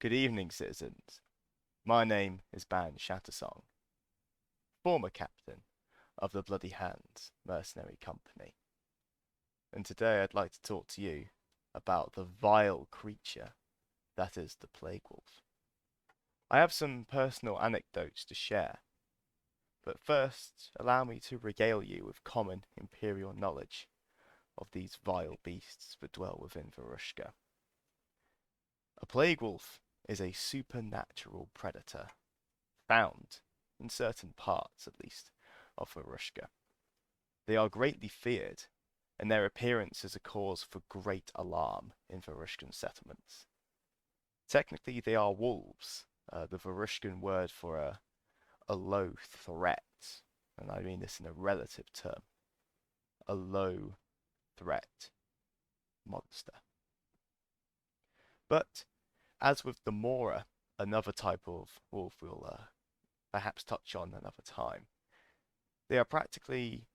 Good evening, citizens. My name is Ban Shattersong, former captain of the Bloody Hands Mercenary Company. And today I'd like to talk to you about the vile creature that is the Plaguewulf. I have some personal anecdotes to share, but first allow me to regale you with common imperial knowledge of these vile beasts that dwell within Varushka. A Plaguewulf is a supernatural predator found, in certain parts at least, of Varushka. They are greatly feared, and their appearance is a cause for great alarm in Varushkan settlements. Technically, they are wolves, the Varushkan word for a low threat, and I mean this in a relative term. A low threat monster. But, as with the Mora, another type of wolf we'll perhaps touch on another time, they are practically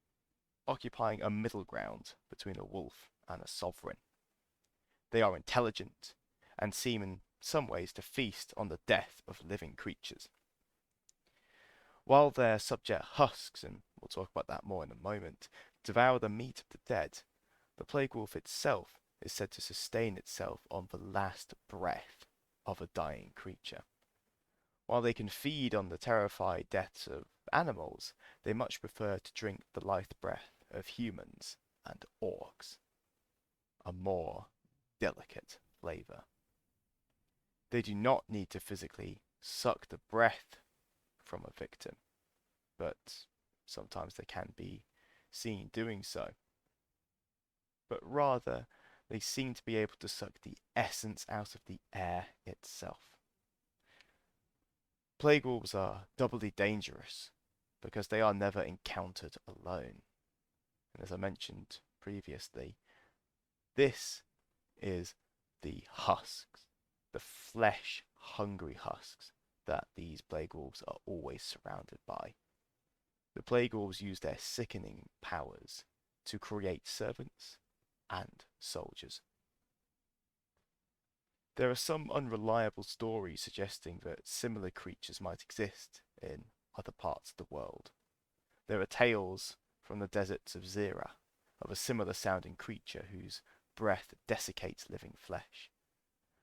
occupying a middle ground between a wolf and a sovereign. They are intelligent and seem in some ways to feast on the death of living creatures. While their subject husks, and we'll talk about that more in a moment, devour the meat of the dead, the Plaguewulf itself is said to sustain itself on the last breath of a dying creature. While they can feed on the terrified deaths of animals, they much prefer to drink the life breath of humans and orcs, a more delicate flavour. They do not need to physically suck the breath from a victim, but sometimes they can be seen doing so. But rather, they seem to be able to suck the essence out of the air itself. Plague wolves are doubly dangerous because they are never encountered alone. And as I mentioned previously, this is the husks, the flesh-hungry husks that these plague wolves are always surrounded by. The plague wolves use their sickening powers to create servants and soldiers. There are some unreliable stories suggesting that similar creatures might exist in other parts of the world. There are tales from the deserts of Zira of a similar sounding creature whose breath desiccates living flesh.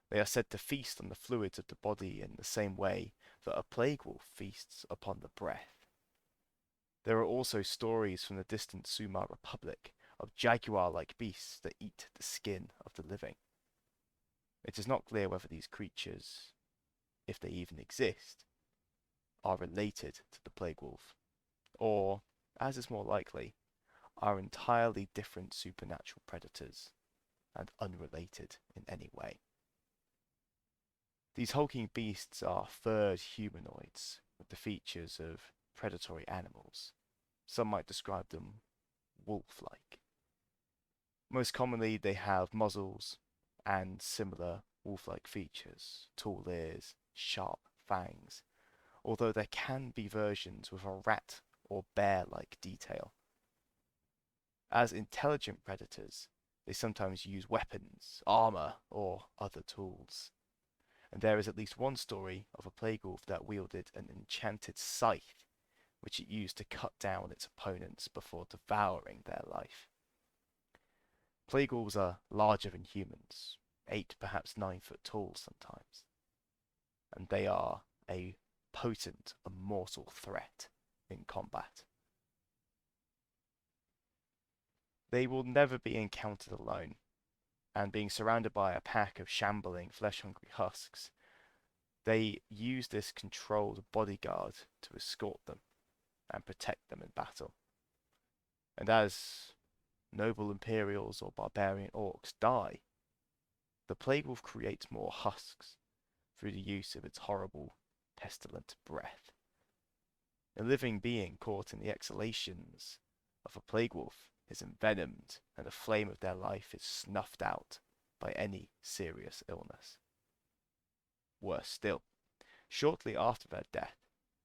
They are said to feast on the fluids of the body in the same way that a plague wolf feasts upon the breath. There are also stories from the distant Sumer Republic of jaguar-like beasts that eat the skin of the living. It is not clear whether these creatures, if they even exist, are related to the plague wolf, or, as is more likely, are entirely different supernatural predators and unrelated in any way. These hulking beasts are furred humanoids with the features of predatory animals. Some might describe them wolf-like. Most commonly, they have muzzles and similar wolf-like features, tall ears, sharp fangs, although there can be versions with a rat or bear-like detail. As intelligent predators, they sometimes use weapons, armor, or other tools. And there is at least one story of a plague wolf that wielded an enchanted scythe, which it used to cut down its opponents before devouring their life. Plague wolves are larger than humans, 8, perhaps 9 foot tall sometimes, and they are a potent, immortal threat in combat. They will never be encountered alone, and being surrounded by a pack of shambling, flesh-hungry husks, they use this controlled bodyguard to escort them and protect them in battle. And as noble Imperials or barbarian orcs die, the plague wolf creates more husks through the use of its horrible, pestilent breath. A living being caught in the exhalations of a plague wolf is envenomed, and the flame of their life is snuffed out by any serious illness. Worse still, shortly after their death,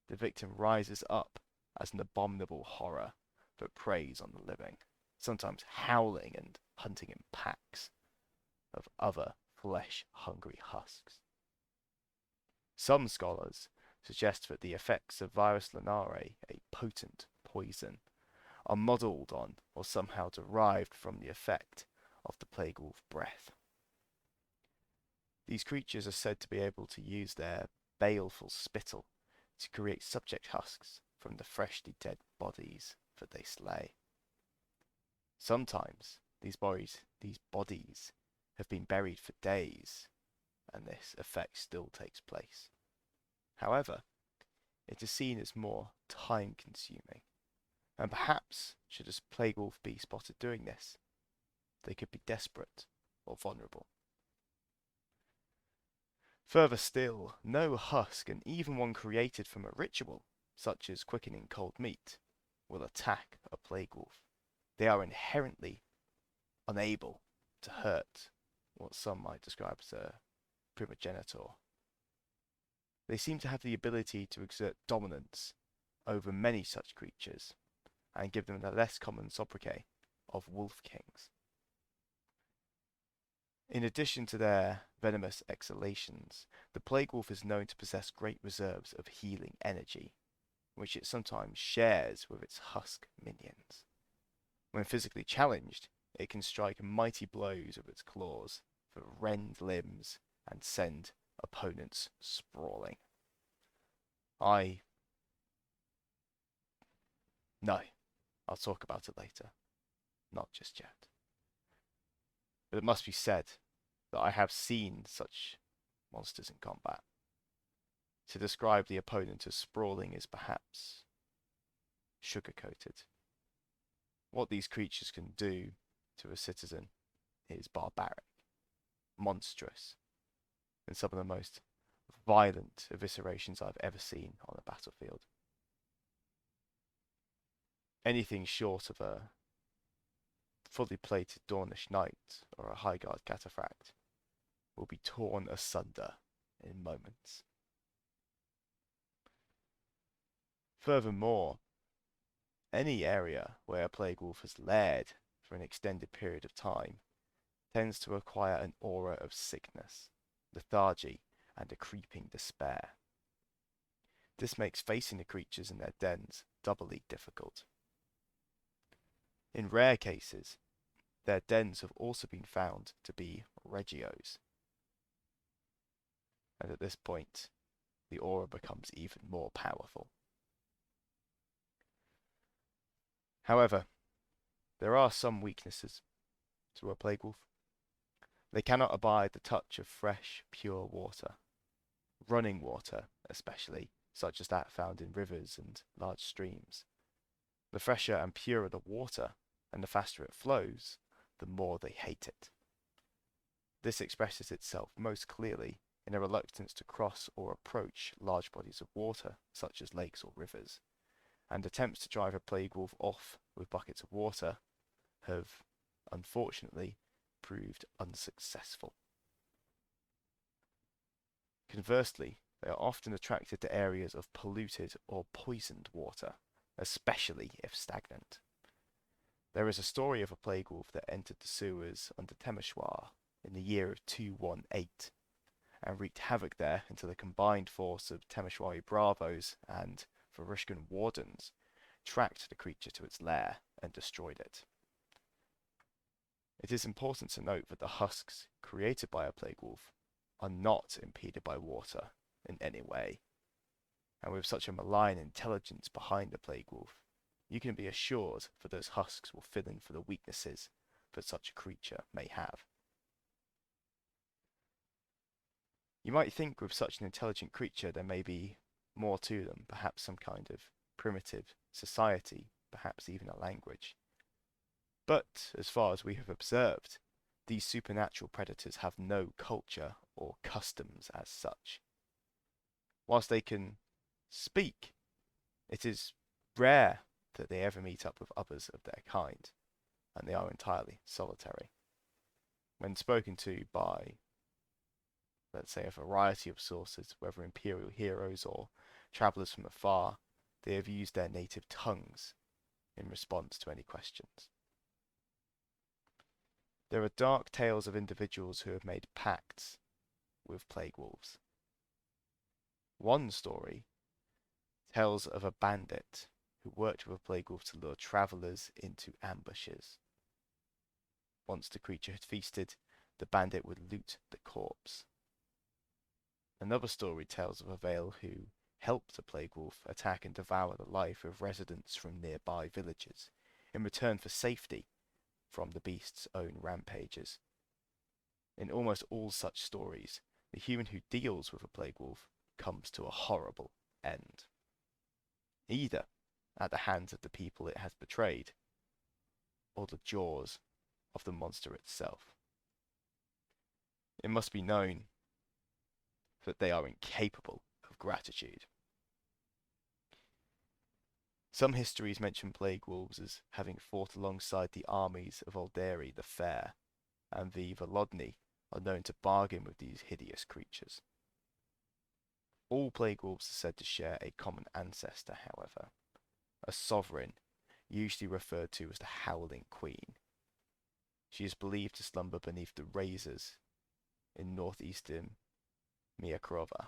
the victim rises up as an abominable horror that preys on the living, sometimes howling and hunting in packs of other flesh-hungry husks. Some scholars suggest that the effects of Virus lanare, a potent poison, are modelled on or somehow derived from the effect of the Plaguewulf breath. These creatures are said to be able to use their baleful spittle to create subject husks from the freshly dead bodies that they slay. Sometimes these bodies have been buried for days, and this effect still takes place. However, it is seen as more time-consuming, and perhaps should a Plaguewulf be spotted doing this, they could be desperate or vulnerable. Further still, no husk, and even one created from a ritual, such as quickening cold meat, will attack a Plaguewulf. They are inherently unable to hurt what some might describe as a primogenitor. They seem to have the ability to exert dominance over many such creatures, and give them the less common sobriquet of Wolf Kings. In addition to their venomous exhalations, the Plaguewulf is known to possess great reserves of healing energy, which it sometimes shares with its husk minions. When physically challenged, it can strike mighty blows with its claws that rend limbs and send opponents sprawling. No, I'll talk about it later. Not just yet. But it must be said that I have seen such monsters in combat. To describe the opponent as sprawling is perhaps sugar-coated. What these creatures can do to a citizen is barbaric, monstrous, and some of the most violent eviscerations I've ever seen on a battlefield. Anything short of a fully plated Dornish knight or a Highguard cataphract will be torn asunder in moments. Furthermore, any area where a Plaguewulf has laired for an extended period of time tends to acquire an aura of sickness, lethargy, and a creeping despair. This makes facing the creatures in their dens doubly difficult. In rare cases, their dens have also been found to be regios. And at this point, the aura becomes even more powerful. However, there are some weaknesses to a Plaguewulf. They cannot abide the touch of fresh, pure water. Running water, especially, such as that found in rivers and large streams. The fresher and purer the water, and the faster it flows, the more they hate it. This expresses itself most clearly in a reluctance to cross or approach large bodies of water, such as lakes or rivers, and attempts to drive a Plaguewulf off with buckets of water have, unfortunately, proved unsuccessful. Conversely, they are often attracted to areas of polluted or poisoned water, especially if stagnant. There is a story of a Plaguewulf that entered the sewers under Temeshwar in the year of 218 and wreaked havoc there until the combined force of Temeshwari Bravos and Varushkan Wardens tracked the creature to its lair and destroyed it. It is important to note that the husks created by a Plaguewulf are not impeded by water in any way, and with such a malign intelligence behind the Plaguewulf, you can be assured that those husks will fill in for the weaknesses that such a creature may have. You might think with such an intelligent creature there may be more to them, perhaps some kind of primitive society, perhaps even a language. But, as far as we have observed, these supernatural predators have no culture or customs as such. Whilst they can speak, it is rare that they ever meet up with others of their kind, and they are entirely solitary. When spoken to by, let's say, a variety of sources, whether imperial heroes or travellers from afar, they have used their native tongues in response to any questions. There are dark tales of individuals who have made pacts with Plaguewulves. One story tells of a bandit who worked with a plague wolf to lure travelers into ambushes. Once the creature had feasted, the bandit would loot the corpse. Another story tells of a Vale who helped a plague wolf attack and devour the life of residents from nearby villages in return for safety from the beast's own rampages. In almost all such stories, the human who deals with a plague wolf comes to a horrible end, either at the hands of the people it has betrayed, or the jaws of the monster itself. It must be known that they are incapable of gratitude. Some histories mention plague wolves as having fought alongside the armies of Alderi the Fair, and the Volodni are known to bargain with these hideous creatures. All plague wolves are said to share a common ancestor, however, a sovereign, usually referred to as the Howling Queen. She is believed to slumber beneath the razors in northeastern Miakrova.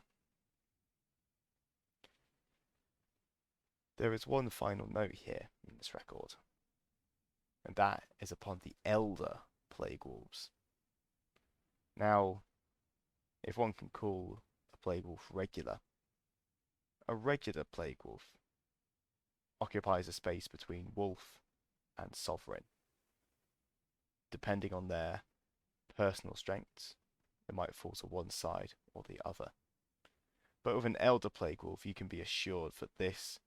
There is one final note here in this record, and that is upon the elder plague wolves. Now, if one can call a plague wolf regular, a regular plague wolf occupies a space between wolf and sovereign. Depending on their personal strengths, it might fall to one side or the other. But with an elder plague wolf, you can be assured that this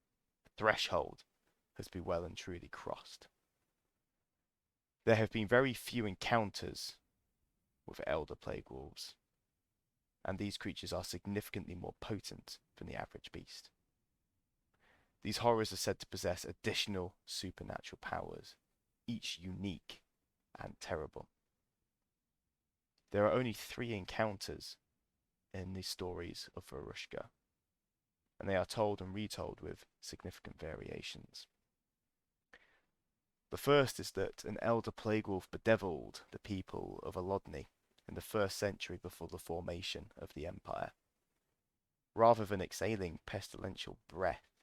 threshold has been well and truly crossed. There have been very few encounters with elder plague wolves, and these creatures are significantly more potent than the average beast. These horrors are said to possess additional supernatural powers, each unique and terrible. There are only 3 encounters in the stories of Varushka, and they are told and retold with significant variations. The first is that an elder plague wolf bedeviled the people of Olodny in the 1st century before the formation of the empire. Rather than exhaling pestilential breath,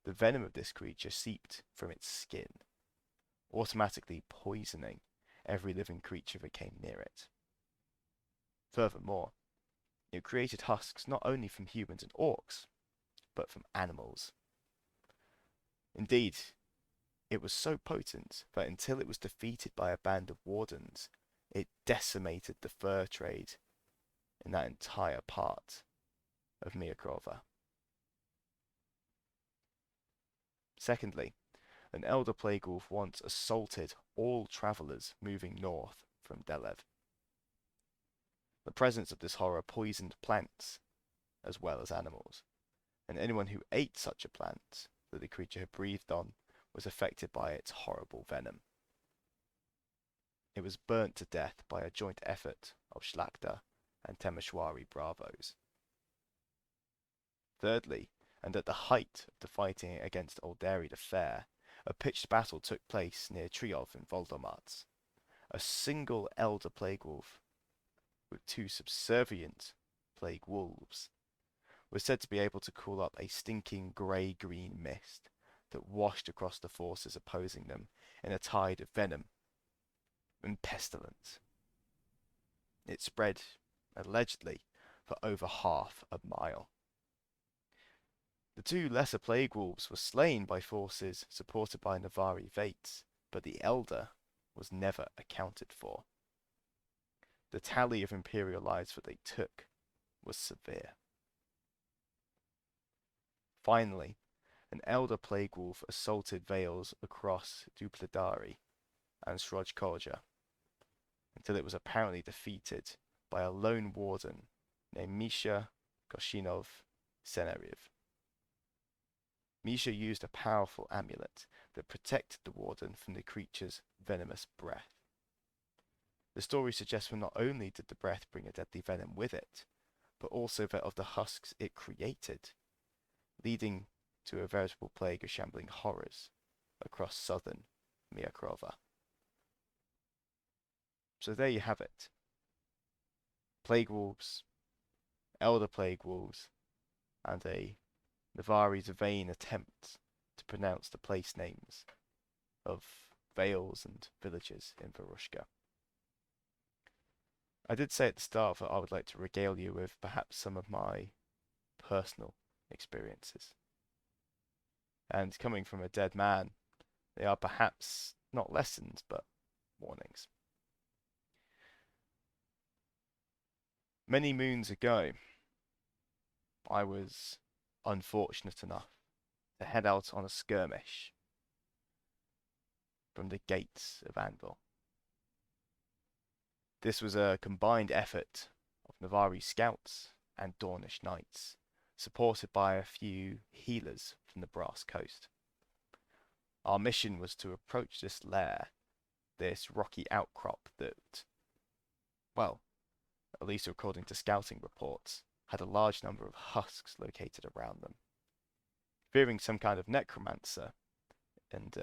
the venom of this creature seeped from its skin, automatically poisoning every living creature that came near it. Furthermore, it created husks not only from humans and orcs, but from animals. Indeed, it was so potent that until it was defeated by a band of wardens, it decimated the fur trade in that entire part of Miakrova. Secondly, an elder plague wolf once assaulted all travellers moving north from Delev. The presence of this horror poisoned plants as well as animals, and anyone who ate such a plant that the creature had breathed on was affected by its horrible venom. It was burnt to death by a joint effort of Shlakta and Temeshwari Bravos. Thirdly, and at the height of the fighting against Alderi the Fair, a pitched battle took place near Triov in Voldomats. A single elder plague wolf with 2 subservient plague wolves was said to be able to call up a stinking grey-green mist that washed across the forces opposing them in a tide of venom and pestilence. It spread, allegedly, for over half a mile. The 2 lesser plague wolves were slain by forces supported by Navari Vates, but the elder was never accounted for. The tally of imperial lives that they took was severe. Finally, an elder plague wolf assaulted Vales across Dupladari and Srojkolja until it was apparently defeated by a lone warden named Misha Goshinov Seneriv. Misha used a powerful amulet that protected the warden from the creature's venomous breath. The story suggests that not only did the breath bring a deadly venom with it, but also that of the husks it created, leading to a veritable plague of shambling horrors across southern Miakrova. So there you have it. Plague wolves, elder plague wolves, and a Navari's vain attempt to pronounce the place names of vales and villages in Varushka. I did say at the start that I would like to regale you with perhaps some of my personal experiences. And coming from a dead man, they are perhaps not lessons, but warnings. Many moons ago, I was unfortunate enough to head out on a skirmish from the gates of Anvil. This was a combined effort of Navari scouts and Dornish knights, supported by a few healers from the Brass Coast. Our mission was to approach this lair, this rocky outcrop that, well, at least according to scouting reports, had a large number of husks located around them. Fearing some kind of necromancer, and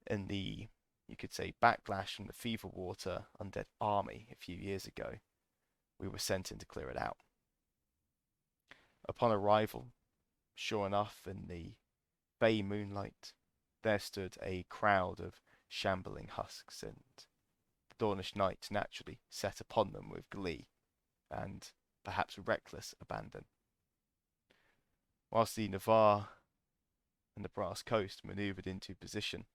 in the, you could say, backlash from the Fever Water undead army a few years ago, we were sent in to clear it out. Upon arrival, sure enough, in the bay moonlight, there stood a crowd of shambling husks, and the Dornish knights naturally set upon them with glee and perhaps reckless abandon. Whilst the Navar and the Brass Coast manoeuvred into position,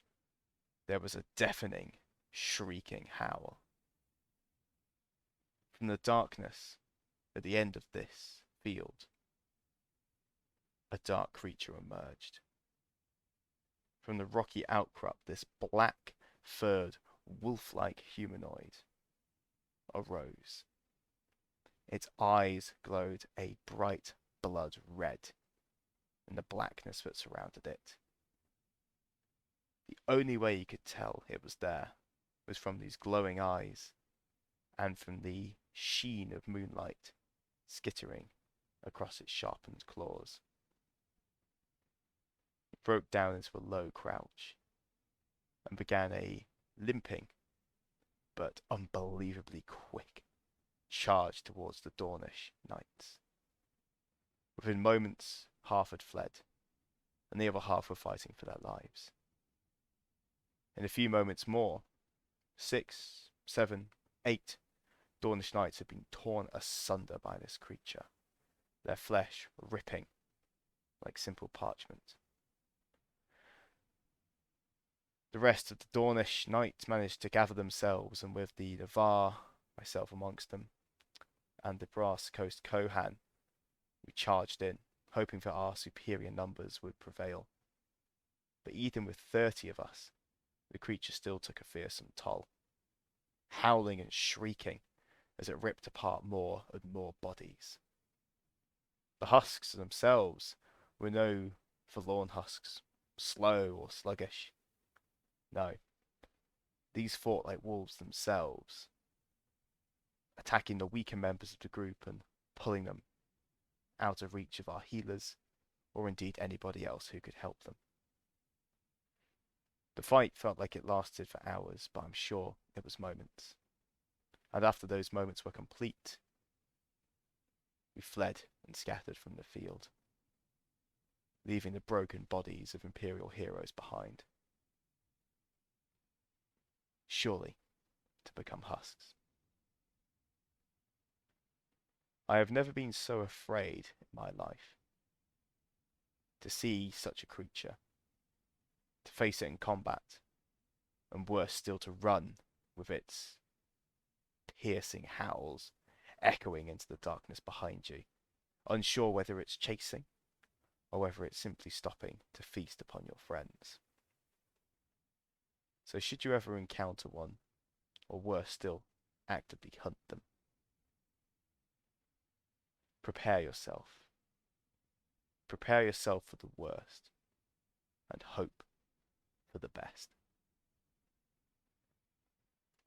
there was a deafening, shrieking howl. From the darkness at the end of this field, a dark creature emerged. From the rocky outcrop, this black-furred, wolf-like humanoid arose. Its eyes glowed a bright blood red in the blackness that surrounded it. The only way you could tell it was there was from these glowing eyes and from the sheen of moonlight skittering across its sharpened claws. It broke down into a low crouch and began a limping but unbelievably quick charge towards the Dornish knights. Within moments, half had fled, and the other half were fighting for their lives. In a few moments more, 6, 7, 8 Dornish knights had been torn asunder by this creature, their flesh ripping like simple parchment. The rest of the Dornish knights managed to gather themselves, and with the Navar, myself amongst them, and the Brass Coast Kohan, we charged in, hoping that our superior numbers would prevail. But even with 30 of us, the creature still took a fearsome toll, howling and shrieking as it ripped apart more and more bodies. The husks themselves were no forlorn husks, slow or sluggish. No, these fought like wolves themselves, attacking the weaker members of the group and pulling them out of reach of our healers, or indeed anybody else who could help them. The fight felt like it lasted for hours, but I'm sure it was moments. And after those moments were complete, we fled and scattered from the field, leaving the broken bodies of Imperial heroes behind, surely to become husks. I have never been so afraid in my life. To see such a creature, to face it in combat, and worse still to run with its piercing howls echoing into the darkness behind you, unsure whether it's chasing or whether it's simply stopping to feast upon your friends. So should you ever encounter one, or worse still, actively hunt them, prepare yourself. Prepare yourself for the worst and hope for the best.